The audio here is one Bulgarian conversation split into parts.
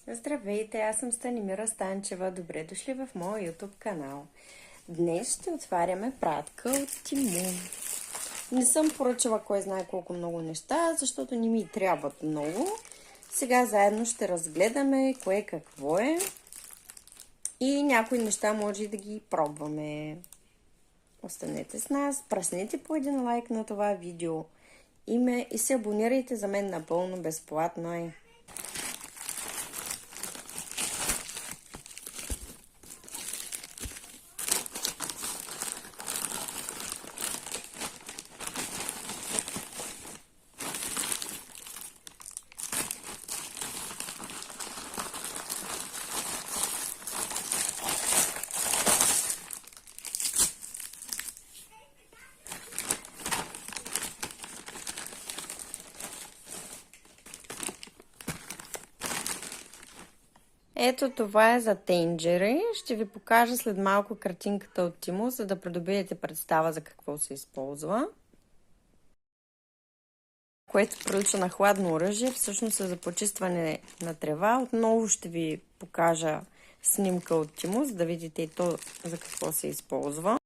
Здравейте, аз съм Станимира Станчева. Добре дошли в моя YouTube канал. Днес ще отваряме пратка от Тиму. Не съм поръчала кой знае колко много неща, защото не ми трябват много. Сега заедно ще разгледаме кое какво е и някои неща може и да ги пробваме. Останете с нас, праснете по един лайк на това видео и се абонирайте за мен напълно безплатно. Ето това е за тенджери. Ще ви покажа след малко картинката от Тиму, за да придобиете представа за какво се използва. Което прилича на хладно оръжие, всъщност е за почистване на трева. Отново ще ви покажа снимка от Тиму, за да видите и то за какво се използва.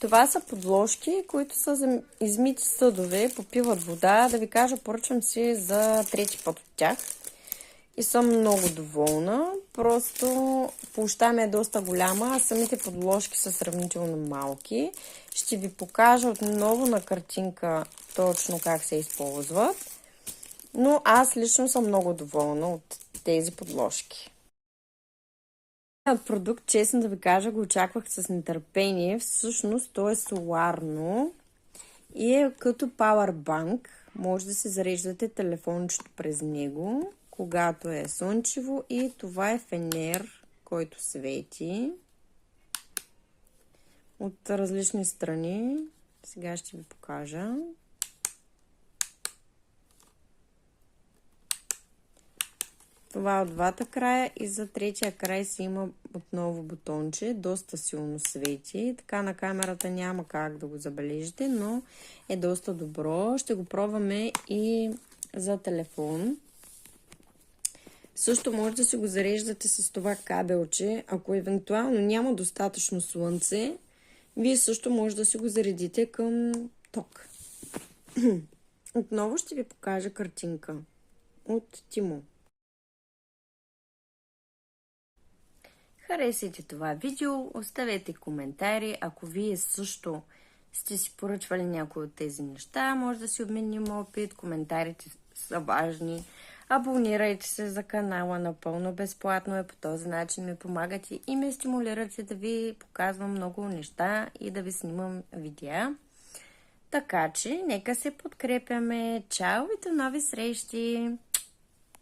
Това са подложки, които са за измити съдове, попиват вода. Да ви кажа, поръчвам си за трети път от тях. И съм много доволна. Просто площта ми е доста голяма, а самите подложки са сравнително малки. Ще ви покажа отново на картинка точно как се използват. Но аз лично съм много доволна от тези подложки. Продукт, честно да ви кажа, го очаквах с нетърпение. Всъщност то е соларно и е като Powerbank. Може да се зареждате телефончето през него, когато е слънчево, и това е фенер, който свети от различни страни. Сега ще ви покажа. Това от двата края и за третия край си има отново бутонче. Доста силно свети. Така на камерата няма как да го забележите, но е доста добро. Ще го пробваме и за телефон. Също може да си го зареждате с това кабелче. Ако евентуално няма достатъчно слънце, вие също може да си го заредите към ток. Отново ще ви покажа картинка от Тиму. Харесайте това видео, оставете коментари. Ако вие също сте си поръчвали някои от тези неща, може да си обменим опит. Коментарите са важни. Абонирайте се за канала, напълно безплатно е. По този начин ми помагате и ме стимулирате да ви показвам много неща и да ви снимам видеа. Така че, нека се подкрепяме. Чао и до нови срещи!